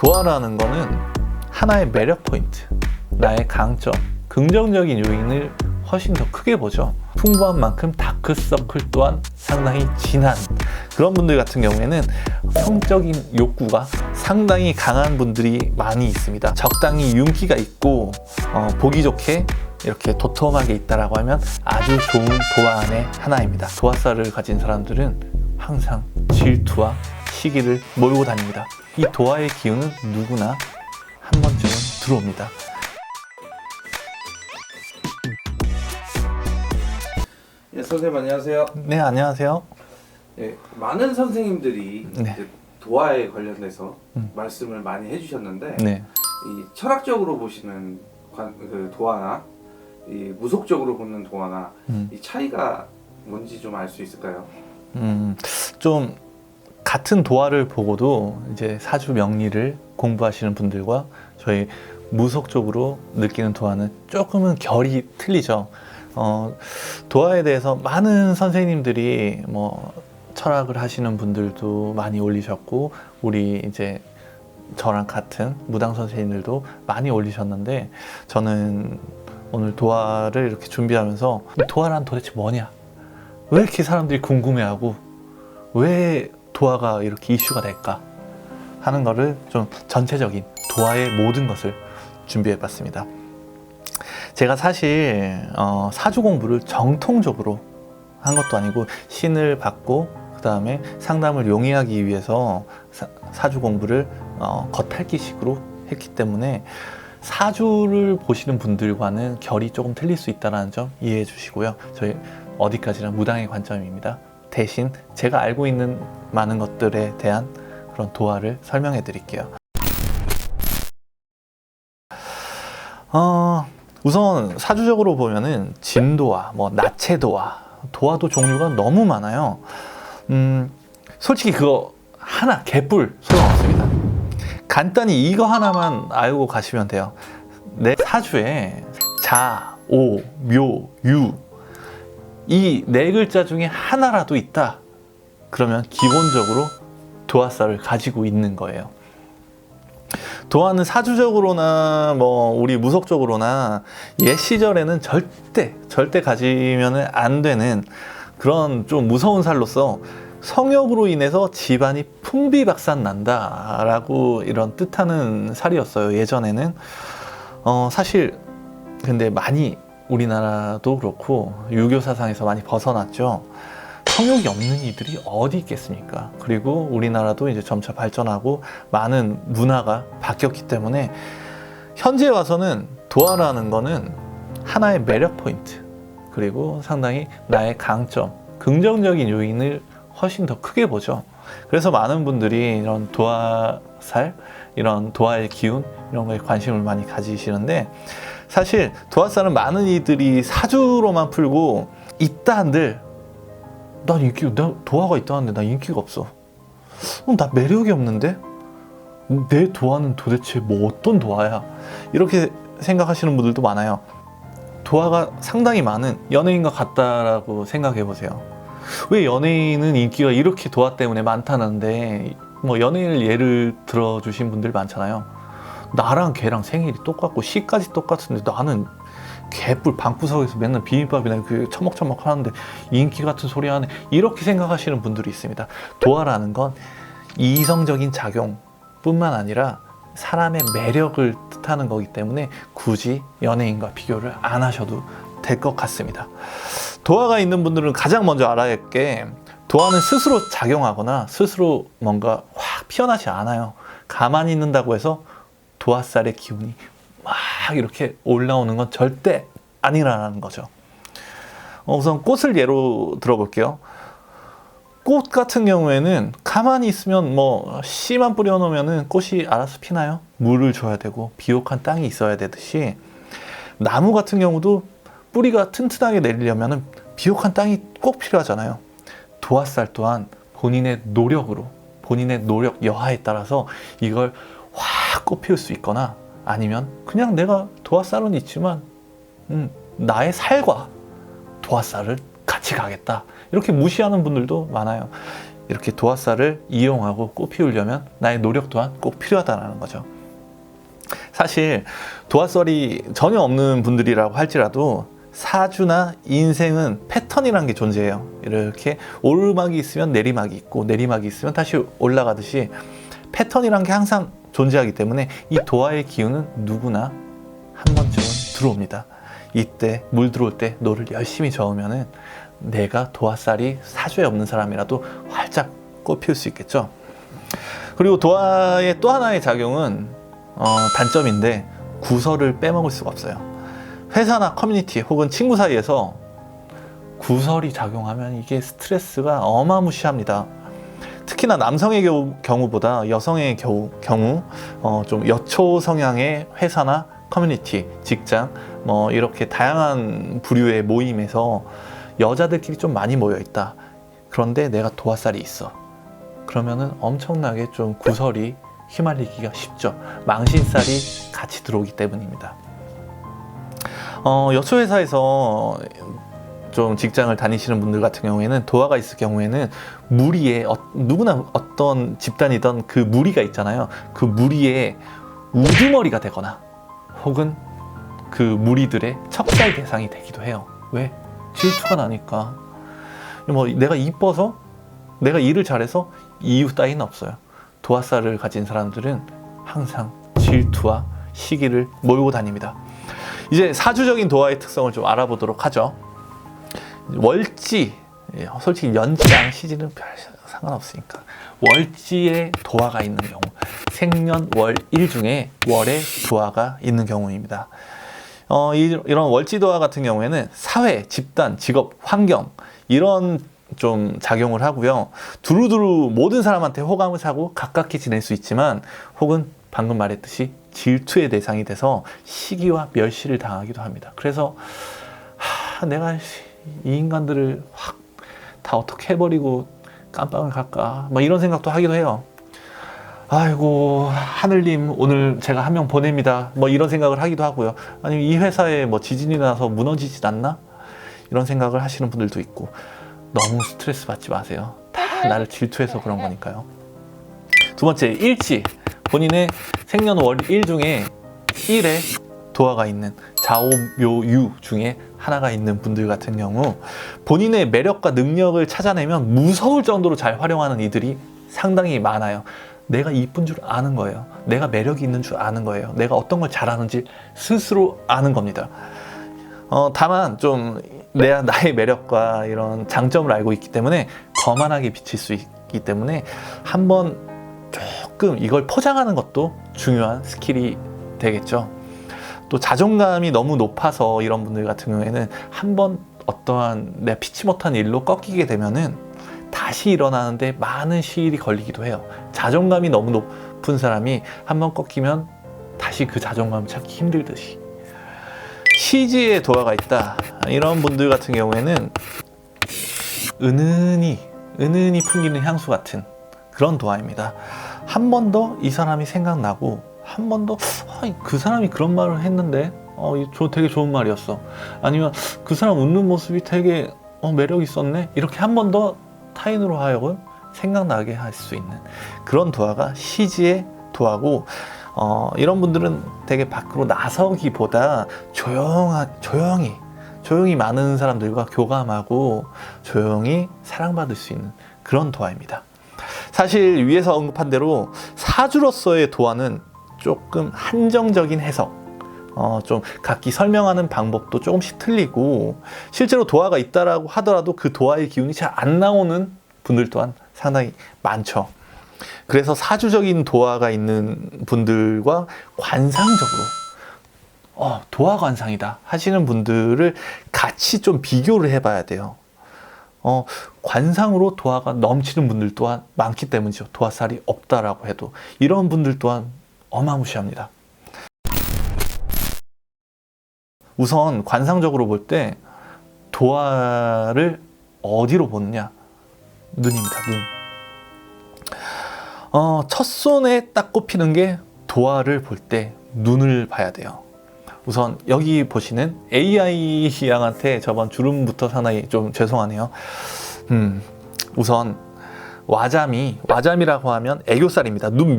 도화라는 거는 하나의 매력 포인트, 나의 강점, 긍정적인 요인을 훨씬 더 크게 보죠. 풍부한 만큼 다크서클 또한 상당히 진한 그런 분들 같은 경우에는 성적인 욕구가 상당히 강한 분들이 많이 있습니다. 적당히 윤기가 있고 보기 좋게 이렇게 도톰하게 있다라고 하면 아주 좋은 도화 안의 하나입니다. 도화살을 가진 사람들은 항상 질투와 시기를 몰고 다닙니다. 이 도화의 기운은 누구나 한 번쯤은 들어옵니다. 예, 선생님 안녕하세요. 네, 안녕하세요. 예, 많은 선생님들이 네. 이제 도화에 관련해서 말씀을 많이 해주셨는데 네. 이 철학적으로 보시는 그 도화나 이 무속적으로 보는 도화나 이 차이가 뭔지 좀 알 수 있을까요? 좀 같은 도화를 보고도 이제 사주 명리를 공부하시는 분들과 저희 무속적으로 느끼는 도화는 조금은 결이 틀리죠. 도화에 대해서 많은 선생님들이 뭐 철학을 하시는 분들도 많이 올리셨고 우리 이제 저랑 같은 무당 선생님들도 많이 올리셨는데 저는 오늘 도화를 이렇게 준비하면서 이 도화란 도대체 뭐냐? 왜 이렇게 사람들이 궁금해하고 왜 도화가 이렇게 이슈가 될까? 하는 거를 좀 전체적인 도화의 모든 것을 준비해 봤습니다. 제가 사실 사주 공부를 정통적으로 한 것도 아니고 신을 받고 그 다음에 상담을 용이하기 위해서 사주 공부를 겉핥기식으로 했기 때문에 사주를 보시는 분들과는 결이 조금 틀릴 수 있다는 점 이해해 주시고요. 저희 어디까지나 무당의 관점입니다. 대신 제가 알고 있는 많은 것들에 대한 그런 도화를 설명해 드릴게요. 우선 사주적으로 보면은 진도화, 뭐 나체도화, 도화도 종류가 너무 많아요. 솔직히 그거 하나 개뿔 소용없습니다. 간단히 이거 하나만 알고 가시면 돼요. 내 사주에 자, 오, 묘, 유 이 네 글자 중에 하나라도 있다. 그러면 기본적으로 도화살을 가지고 있는 거예요. 도화는 사주적으로나 뭐 우리 무속적으로나 옛 시절에는 절대 가지면 안 되는 그런 좀 무서운 살로서 성욕으로 인해서 집안이 풍비박산 난다라고 이런 뜻하는 살이었어요. 예전에는 사실 근데 많이 우리나라도 그렇고 유교 사상에서 많이 벗어났죠. 성욕이 없는 이들이 어디 있겠습니까? 그리고 우리나라도 이제 점차 발전하고 많은 문화가 바뀌었기 때문에 현재 와서는 도화라는 거는 하나의 매력 포인트 그리고 상당히 나의 강점, 긍정적인 요인을 훨씬 더 크게 보죠. 그래서 많은 분들이 이런 도화살, 이런 도화의 기운 이런 거에 관심을 많이 가지시는데 사실 도화살은 많은 이들이 사주로만 풀고 있다 한들 난 도화가 있다는데 나 인기가 없어. 나 매력이 없는데? 내 도화는 도대체 뭐 어떤 도화야? 이렇게 생각하시는 분들도 많아요. 도화가 상당히 많은 연예인과 같다라고 생각해 보세요. 왜 연예인은 인기가 이렇게 도화 때문에 많다는데 뭐 연예인을 예를 들어주신 분들 많잖아요. 나랑 걔랑 생일이 똑같고 시까지 똑같은데 나는 개뿔 방구석에서 맨날 비빔밥이나 그 처먹처먹 하는데 인기 같은 소리 하네 이렇게 생각하시는 분들이 있습니다. 도화라는 건 이성적인 작용뿐만 아니라 사람의 매력을 뜻하는 거기 때문에 굳이 연예인과 비교를 안 하셔도 될 것 같습니다. 도화가 있는 분들은 가장 먼저 알아야 할 게 도화는 스스로 작용하거나 스스로 뭔가 확 피어나지 않아요. 가만히 있는다고 해서 도화살의 기운이 막 이렇게 올라오는 건 절대 아니라는 거죠. 우선 꽃을 예로 들어볼게요. 꽃 같은 경우에는 가만히 있으면 뭐 씨만 뿌려놓으면 꽃이 알아서 피나요? 물을 줘야 되고 비옥한 땅이 있어야 되듯이 나무 같은 경우도 뿌리가 튼튼하게 내리려면 비옥한 땅이 꼭 필요하잖아요. 도화살 또한 본인의 노력으로 본인의 노력 여하에 따라서 이걸 확 꽃피울 수 있거나 아니면 그냥 내가 도화살은 있지만 나의 살과 도화살을 같이 가겠다 이렇게 무시하는 분들도 많아요. 이렇게 도화살을 이용하고 꽃 피우려면 나의 노력 또한 꼭 필요하다는 거죠. 사실 도화살이 전혀 없는 분들이라고 할지라도 사주나 인생은 패턴이라는 게 존재해요. 이렇게 오르막이 있으면 내리막이 있고 내리막이 있으면 다시 올라가듯이 패턴이라는 게 항상 존재하기 때문에 이 도화의 기운은 누구나 한 번쯤은 들어옵니다. 이때 물 들어올 때 노를 열심히 저으면은 내가 도화살이 사주에 없는 사람이라도 활짝 꽃 피울 수 있겠죠. 그리고 도화의 또 하나의 작용은 단점인데 구설을 빼먹을 수가 없어요. 회사나 커뮤니티 혹은 친구 사이에서 구설이 작용하면 이게 스트레스가 어마무시합니다. 특히나 남성의 경우보다 여성의 경우 좀 여초 성향의 회사나 커뮤니티, 직장 뭐 이렇게 다양한 부류의 모임에서 여자들끼리 좀 많이 모여 있다. 그런데 내가 도화살이 있어. 그러면은 엄청나게 좀 구설이 휘말리기가 쉽죠. 망신살이 같이 들어오기 때문입니다. 여초 회사에서 좀 직장을 다니시는 분들 같은 경우에는 도화가 있을 경우에는 무리에 누구나 어떤 집단이든 그 무리가 있잖아요. 그 무리에 우두머리가 되거나 혹은 그 무리들의 척살 대상이 되기도 해요. 왜? 질투가 나니까. 뭐 내가 이뻐서 내가 일을 잘해서 이유 따위는 없어요. 도화살을 가진 사람들은 항상 질투와 시기를 몰고 다닙니다. 이제 사주적인 도화의 특성을 좀 알아보도록 하죠. 월지, 솔직히 연지랑 시지는 별 상관없으니까 월지에 도화가 있는 경우, 생년 월일 중에 월에 도화가 있는 경우입니다. 이런 월지 도화 같은 경우에는 사회, 집단, 직업, 환경 이런 좀 작용을 하고요. 두루두루 모든 사람한테 호감을 사고 가깝게 지낼 수 있지만 혹은 방금 말했듯이 질투의 대상이 돼서 시기와 멸시를 당하기도 합니다. 그래서 내가 이 인간들을 확 다 어떻게 해버리고 깜빵을 갈까 막 이런 생각도 하기도 해요. 아이고 하늘님 오늘 제가 한 명 보냅니다 뭐 이런 생각을 하기도 하고요. 아니면 이 회사에 뭐 지진이 나서 무너지진 않나 이런 생각을 하시는 분들도 있고 너무 스트레스 받지 마세요. 다 나를 질투해서 그런 거니까요. 두 번째 일지, 본인의 생년월일 중에 1에 도화가 있는 자오묘유 중에 하나가 있는 분들 같은 경우 본인의 매력과 능력을 찾아내면 무서울 정도로 잘 활용하는 이들이 상당히 많아요. 내가 이쁜 줄 아는 거예요. 내가 매력이 있는 줄 아는 거예요. 내가 어떤 걸 잘하는지 스스로 아는 겁니다. 다만 좀 나의 매력과 이런 장점을 알고 있기 때문에 거만하게 비칠 수 있기 때문에 한번 조금 이걸 포장하는 것도 중요한 스킬이 되겠죠. 또 자존감이 너무 높아서 이런 분들 같은 경우에는 한번 어떠한 내가 피치 못한 일로 꺾이게 되면은 다시 일어나는데 많은 시일이 걸리기도 해요. 자존감이 너무 높은 사람이 한번 꺾이면 다시 그 자존감을 찾기 힘들듯이. 시지에 도화가 있다. 이런 분들 같은 경우에는 은은히 풍기는 향수 같은 그런 도화입니다. 한 번 더 이 사람이 생각나고 한 번 더 그 사람이 그런 말을 했는데 되게 좋은 말이었어. 아니면 그 사람 웃는 모습이 되게 매력 있었네. 이렇게 한 번 더 타인으로 하여금 생각나게 할 수 있는 그런 도화가 시지의 도화고 이런 분들은 되게 밖으로 나서기보다 조용히 많은 사람들과 교감하고 조용히 사랑받을 수 있는 그런 도화입니다. 사실 위에서 언급한 대로 사주로서의 도화는 조금 한정적인 해석, 좀 각기 설명하는 방법도 조금씩 틀리고 실제로 도화가 있다라고 하더라도 그 도화의 기운이 잘 안 나오는 분들 또한 상당히 많죠. 그래서 사주적인 도화가 있는 분들과 관상적으로 도화 관상이다 하시는 분들을 같이 좀 비교를 해봐야 돼요. 관상으로 도화가 넘치는 분들 또한 많기 때문이죠. 도화살이 없다라고 해도 이런 분들 또한 어마무시합니다. 우선 관상적으로 볼 때 도화를 어디로 보느냐? 눈입니다. 눈. 첫손에 딱 꼽히는 게 도화를 볼 때 눈을 봐야 돼요. 우선 여기 보시는 AI 양한테 저번 주름부터 상당히 좀 죄송하네요. 우선 와잠이라고 하면 애교살입니다. 눈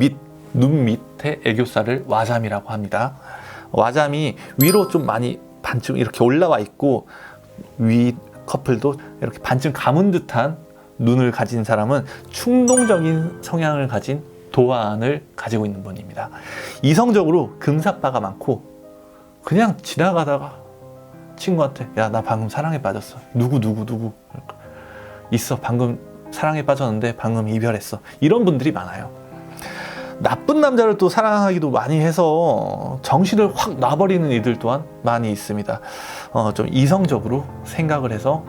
밑에 애교살을 와잠이라고 합니다. 와잠이 위로 좀 많이 반쯤 이렇게 올라와 있고 위 커플도 이렇게 반쯤 감은 듯한 눈을 가진 사람은 충동적인 성향을 가진 도안을 가지고 있는 분입니다. 이성적으로 금사빠가 많고 그냥 지나가다가 친구한테 야, 나 방금 사랑에 빠졌어. 누구 있어. 방금 사랑에 빠졌는데 방금 이별했어. 이런 분들이 많아요. 나쁜 남자를 또 사랑하기도 많이 해서 정신을 확 놔버리는 이들 또한 많이 있습니다. 좀 이성적으로 생각을 해서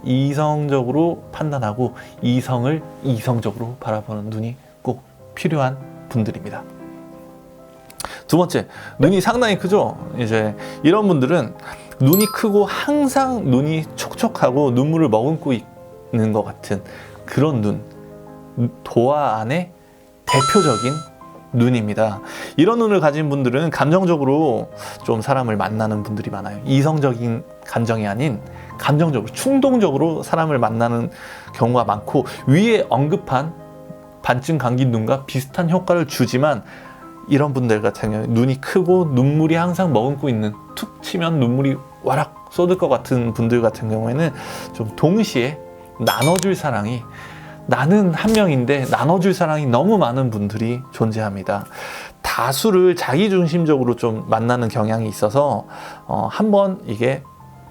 이성적으로 판단하고 이성을 이성적으로 바라보는 눈이 꼭 필요한 분들입니다. 두 번째, 눈이 상당히 크죠? 이제 이런 분들은 눈이 크고 항상 눈이 촉촉하고 눈물을 머금고 있는 것 같은 그런 눈, 도화 안에 대표적인 눈입니다. 이런 눈을 가진 분들은 감정적으로 좀 사람을 만나는 분들이 많아요. 이성적인 감정이 아닌 감정적으로, 충동적으로 사람을 만나는 경우가 많고 위에 언급한 반쯤 감긴 눈과 비슷한 효과를 주지만 이런 분들 같은 경우에 눈이 크고 눈물이 항상 머금고 있는, 툭 치면 눈물이 와락 쏟을 것 같은 분들 같은 경우에는 좀 동시에 나눠줄 사랑이, 나는 한 명인데 나눠줄 사랑이 너무 많은 분들이 존재합니다. 다수를 자기중심적으로 좀 만나는 경향이 있어서 한번 이게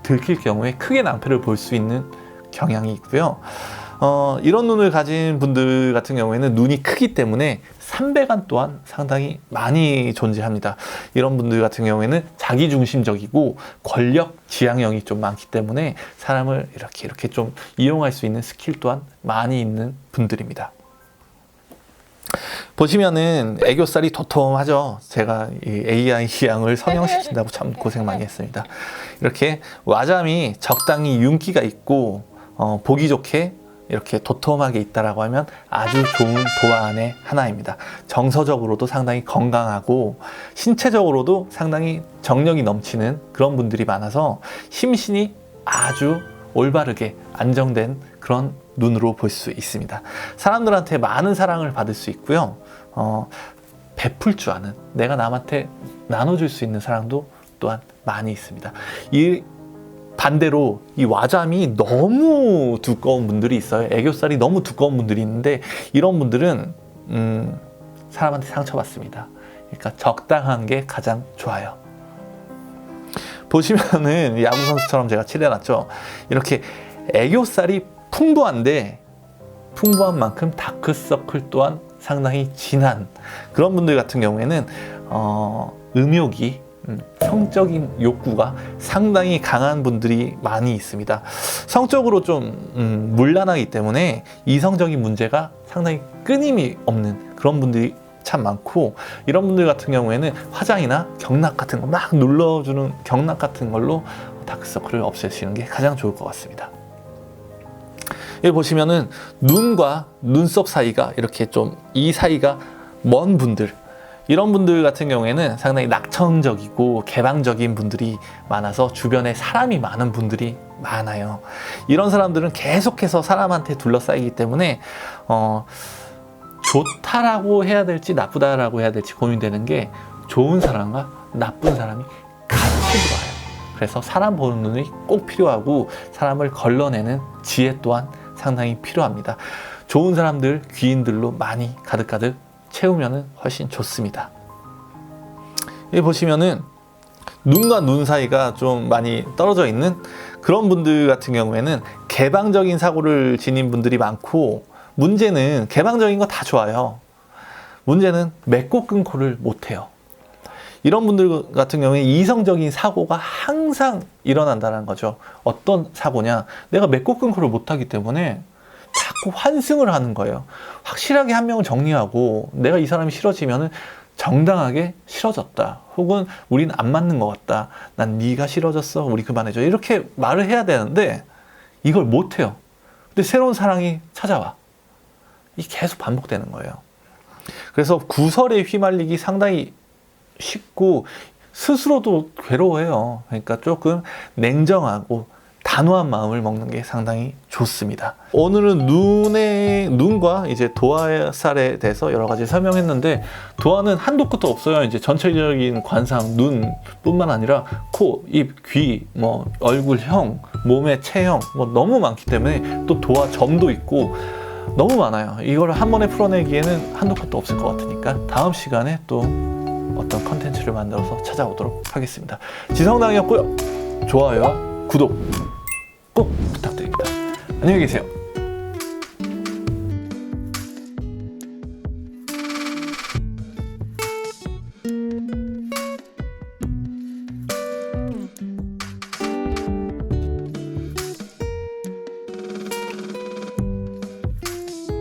들킬 경우에 크게 낭패를 볼 수 있는 경향이 있고요. 이런 눈을 가진 분들 같은 경우에는 눈이 크기 때문에 삼배간 또한 상당히 많이 존재합니다. 이런 분들 같은 경우에는 자기중심적이고 권력 지향형이 좀 많기 때문에 사람을 이렇게 좀 이용할 수 있는 스킬 또한 많이 있는 분들입니다. 보시면은 애교살이 도톰하죠. 제가 이 AI 양을 성형시킨다고 참 고생 많이 했습니다. 이렇게 와잠이 적당히 윤기가 있고 보기 좋게 이렇게 도톰하게 있다라고 하면 아주 좋은 도안의 하나입니다. 정서적으로도 상당히 건강하고 신체적으로도 상당히 정력이 넘치는 그런 분들이 많아서 심신이 아주 올바르게 안정된 그런 눈으로 볼 수 있습니다. 사람들한테 많은 사랑을 받을 수 있고요. 베풀 줄 아는, 내가 남한테 나눠줄 수 있는 사랑도 또한 많이 있습니다. 이 반대로 이 와잠이 너무 두꺼운 분들이 있어요. 애교살이 너무 두꺼운 분들이 있는데 이런 분들은 사람한테 상처받습니다. 그러니까 적당한 게 가장 좋아요. 보시면은 야구 선수처럼 제가 칠해놨죠. 이렇게 애교살이 풍부한데 풍부한 만큼 다크서클 또한 상당히 진한 그런 분들 같은 경우에는 음욕이, 성적인 욕구가 상당히 강한 분들이 많이 있습니다. 성적으로 좀 문란하기 때문에 이성적인 문제가 상당히 끊임이 없는 그런 분들이 참 많고, 이런 분들 같은 경우에는 화장이나 경락 같은 거 막 눌러주는 경락 같은 걸로 다크서클을 없애시는 게 가장 좋을 것 같습니다. 여기 보시면은 눈과 눈썹 사이가 이렇게 좀 이 사이가 먼 분들, 이런 분들 같은 경우에는 상당히 낙천적이고 개방적인 분들이 많아서 주변에 사람이 많은 분들이 많아요. 이런 사람들은 계속해서 사람한테 둘러싸이기 때문에 좋다라고 해야 될지 나쁘다라고 해야 될지 고민되는 게, 좋은 사람과 나쁜 사람이 같이 들어와요. 그래서 사람 보는 눈이 꼭 필요하고 사람을 걸러내는 지혜 또한 상당히 필요합니다. 좋은 사람들, 귀인들로 많이 가득가득 채우면 훨씬 좋습니다. 여기 보시면은 눈과 눈 사이가 좀 많이 떨어져 있는 그런 분들 같은 경우에는 개방적인 사고를 지닌 분들이 많고, 문제는 개방적인 거 다 좋아요. 문제는 맺고 끊고를 못해요. 이런 분들 같은 경우에 이성적인 사고가 항상 일어난다는 거죠. 어떤 사고냐? 내가 맺고 끊고를 못하기 때문에 자꾸 환승을 하는 거예요. 확실하게 한 명을 정리하고 내가 이 사람이 싫어지면은 정당하게 싫어졌다, 혹은 우린 안 맞는 것 같다, 난 네가 싫어졌어, 우리 그만해줘, 이렇게 말을 해야 되는데 이걸 못해요. 근데 새로운 사랑이 찾아와. 이게 계속 반복되는 거예요. 그래서 구설에 휘말리기 상당히 쉽고 스스로도 괴로워해요. 그러니까 조금 냉정하고 단호한 마음을 먹는 게 상당히 좋습니다. 오늘은 눈과 이제 도화살에 대해서 여러 가지 설명했는데, 도화는 한도 끝도 없어요. 이제 전체적인 관상, 눈뿐만 아니라 코, 입, 귀, 뭐 얼굴형, 몸의 체형 뭐 너무 많기 때문에 또 도화 점도 있고 너무 많아요. 이걸 한 번에 풀어내기에는 한도 끝도 없을 것 같으니까 다음 시간에 또 어떤 컨텐츠를 만들어서 찾아오도록 하겠습니다. 지성당이었고요. 좋아요와 구독 꼭 부탁드립니다. 안녕히 계세요.